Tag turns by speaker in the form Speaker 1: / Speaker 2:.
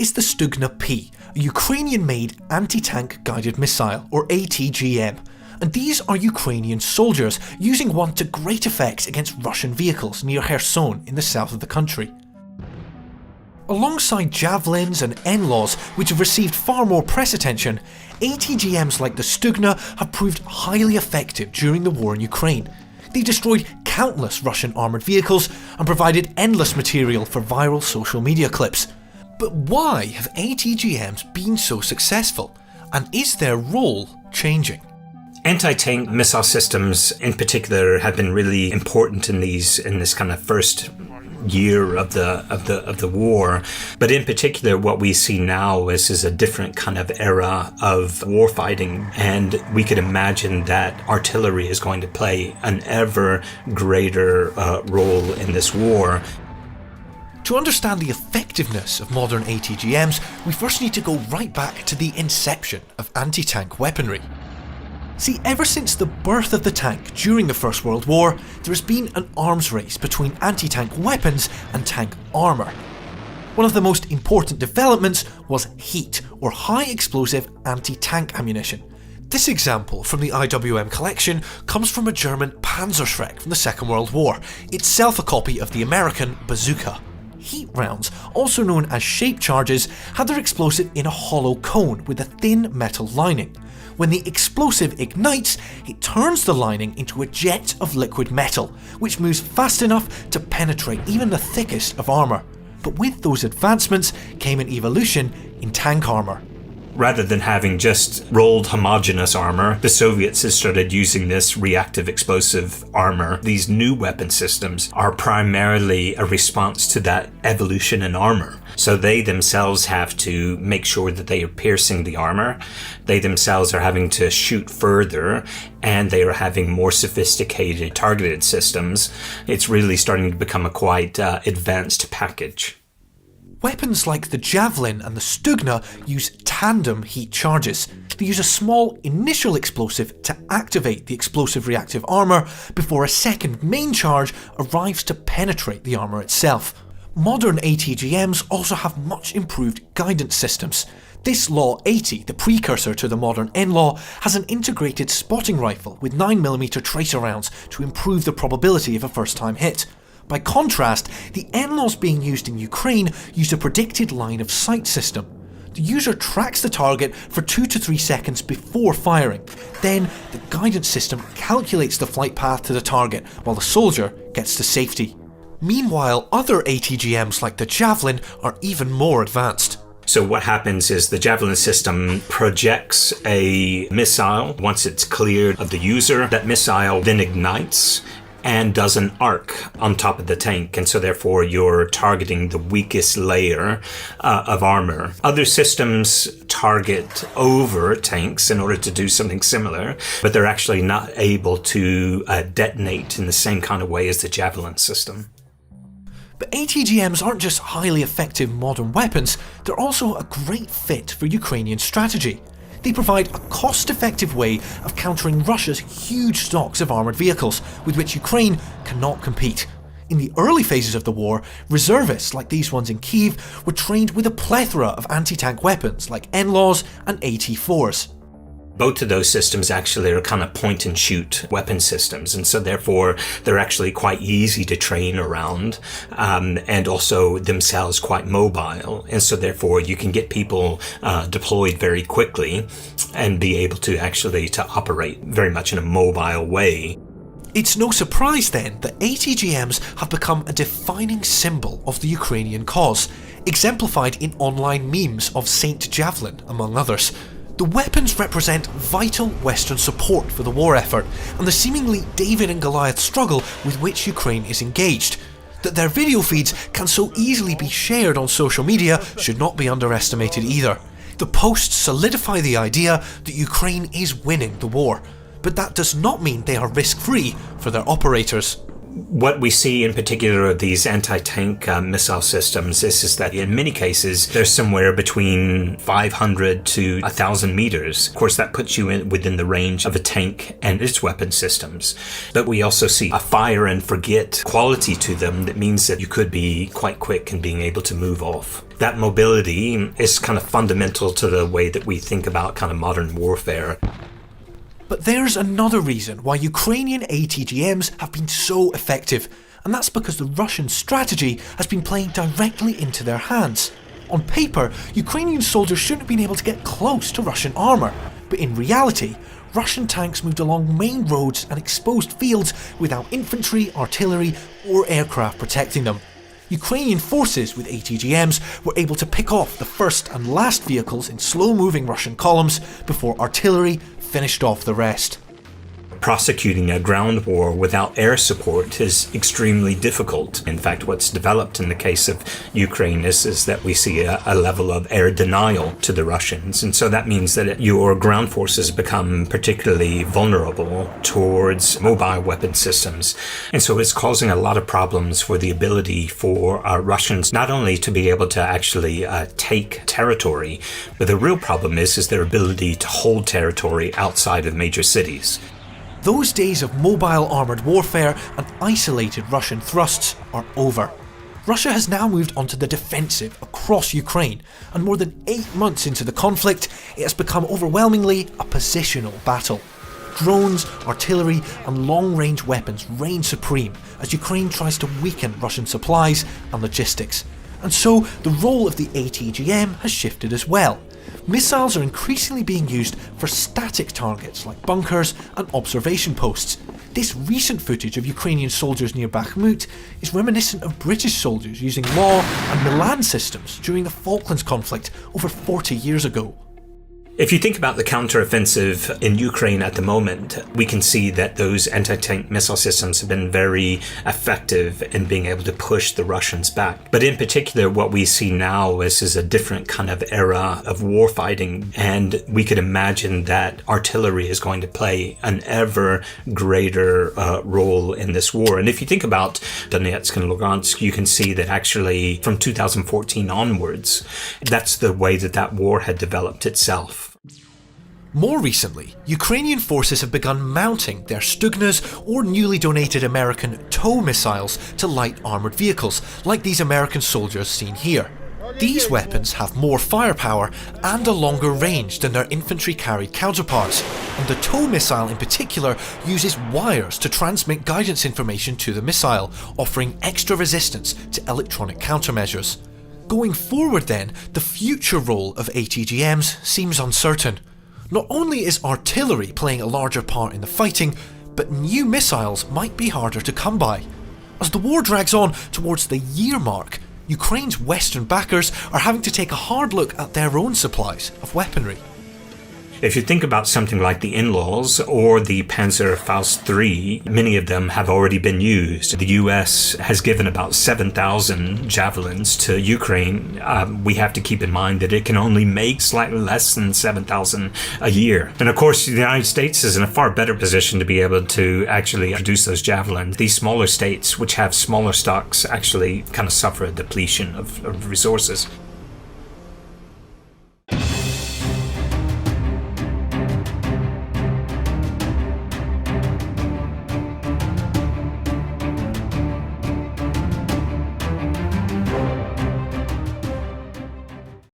Speaker 1: is the Stugna P, a Ukrainian-made anti-tank guided missile, or ATGM, and these are Ukrainian soldiers using one to great effect against Russian vehicles near Kherson in the south of the country. Alongside javelins and NLAWs, which have received far more press attention, ATGMs like the Stugna have proved highly effective during the war in Ukraine. They destroyed countless Russian armoured vehicles and provided endless material for viral social media clips. But why have ATGMs been so successful, and is their role changing?
Speaker 2: Anti-tank missile systems in particular have been really important in this kind of first year of the war, but in particular what we see now is a different kind of era of war fighting, and we could imagine that artillery is going to play an ever greater role in this war.
Speaker 1: To understand the effectiveness of modern ATGMs, we first need to go right back to the inception of anti-tank weaponry. See, ever since the birth of the tank during the First World War, there has been an arms race between anti-tank weapons and tank armour. One of the most important developments was HEAT, or High Explosive Anti-Tank Ammunition. This example from the IWM collection comes from a German Panzerschreck from the Second World War, itself a copy of the American bazooka. Heat rounds, also known as shape charges, had their explosive in a hollow cone with a thin metal lining. When the explosive ignites, it turns the lining into a jet of liquid metal, which moves fast enough to penetrate even the thickest of armour. But with those advancements came an evolution in tank armour.
Speaker 2: Rather than having just rolled homogeneous armor, the Soviets have started using this reactive explosive armor. These new weapon systems are primarily a response to that evolution in armor. So they themselves have to make sure that they are piercing the armor. They themselves are having to shoot further, and they are having more sophisticated targeted systems. It's really starting to become a quite advanced package.
Speaker 1: Weapons like the Javelin and the Stugna use tandem heat charges. They use a small initial explosive to activate the explosive reactive armour before a second main charge arrives to penetrate the armour itself. Modern ATGMs also have much improved guidance systems. This Law 80, the precursor to the modern NLAW, has an integrated spotting rifle with 9mm tracer rounds to improve the probability of a first-time hit. By contrast, the NLAWs being used in Ukraine use a predicted line of sight system. The user tracks the target for 2 to 3 seconds before firing. Then, the guidance system calculates the flight path to the target while the soldier gets to safety. Meanwhile, other ATGMs like the Javelin are even more advanced.
Speaker 2: So what happens is the Javelin system projects a missile. Once it's cleared of the user, that missile then ignites and does an arc on top of the tank, and so therefore you're targeting the weakest layer of armor. Other systems target over tanks in order to do something similar, but they're actually not able to detonate in the same kind of way as the Javelin system.
Speaker 1: But ATGMs aren't just highly effective modern weapons, they're also a great fit for Ukrainian strategy. They provide a cost-effective way of countering Russia's huge stocks of armoured vehicles, with which Ukraine cannot compete. In the early phases of the war, reservists like these ones in Kyiv were trained with a plethora of anti-tank weapons like NLAWs and AT-4s.
Speaker 2: Both of those systems actually are kind of point-and-shoot weapon systems, and so therefore they're actually quite easy to train around, and also themselves quite mobile, and so therefore you can get people deployed very quickly and be able to actually to operate very much in a mobile way.
Speaker 1: It's no surprise then that ATGMs have become a defining symbol of the Ukrainian cause, exemplified in online memes of Saint Javelin, among others. The weapons represent vital Western support for the war effort and the seemingly David and Goliath struggle with which Ukraine is engaged. That their video feeds can so easily be shared on social media should not be underestimated either. The posts solidify the idea that Ukraine is winning the war, but that does not mean they are risk-free for their operators.
Speaker 2: What we see in particular of these anti-tank missile systems is that in many cases they're somewhere between 500 to 1,000 meters. Of course, that puts you within the range of a tank and its weapon systems. But we also see a fire and forget quality to them that means that you could be quite quick in being able to move off. That mobility is kind of fundamental to the way that we think about kind of modern warfare.
Speaker 1: But there's another reason why Ukrainian ATGMs have been so effective, and that's because the Russian strategy has been playing directly into their hands. On paper, Ukrainian soldiers shouldn't have been able to get close to Russian armour, but in reality, Russian tanks moved along main roads and exposed fields without infantry, artillery or aircraft protecting them. Ukrainian forces with ATGMs were able to pick off the first and last vehicles in slow-moving Russian columns before artillery finished off the rest.
Speaker 2: Prosecuting a ground war without air support is extremely difficult. In fact, what's developed in the case of Ukraine is that we see a level of air denial to the Russians. And so that means that your ground forces become particularly vulnerable towards mobile weapon systems. And so it's causing a lot of problems for the ability for Russians not only to be able to actually take territory, but the real problem is their ability to hold territory outside of major cities.
Speaker 1: Those days of mobile armoured warfare and isolated Russian thrusts are over. Russia has now moved onto the defensive across Ukraine, and more than 8 months into the conflict, it has become overwhelmingly a positional battle. Drones, artillery and long-range weapons reign supreme as Ukraine tries to weaken Russian supplies and logistics. And so the role of the ATGM has shifted as well. Missiles are increasingly being used for static targets like bunkers and observation posts. This recent footage of Ukrainian soldiers near Bakhmut is reminiscent of British soldiers using Law and Milan systems during the Falklands conflict over 40 years ago.
Speaker 2: If you think about the counteroffensive in Ukraine at the moment, we can see that those anti-tank missile systems have been very effective in being able to push the Russians back. But in particular, what we see now is a different kind of era of warfighting, and we could imagine that artillery is going to play an ever greater role in this war. And if you think about Donetsk and Lugansk, you can see that actually from 2014 onwards, that's the way that war had developed itself.
Speaker 1: More recently, Ukrainian forces have begun mounting their Stugnas or newly donated American TOW missiles to light armoured vehicles, like these American soldiers seen here. These weapons have more firepower and a longer range than their infantry-carried counterparts, and the TOW missile in particular uses wires to transmit guidance information to the missile, offering extra resistance to electronic countermeasures. Going forward then, the future role of ATGMs seems uncertain. Not only is artillery playing a larger part in the fighting, but new missiles might be harder to come by. As the war drags on towards the year mark, Ukraine's Western backers are having to take a hard look at their own supplies of weaponry.
Speaker 2: If you think about something like the In-Laws or the Panzerfaust III, many of them have already been used. The US has given about 7,000 javelins to Ukraine. We have to keep in mind that it can only make slightly less than 7,000 a year. And of course, the United States is in a far better position to be able to actually produce those javelins. These smaller states, which have smaller stocks, actually kind of suffer a depletion of resources.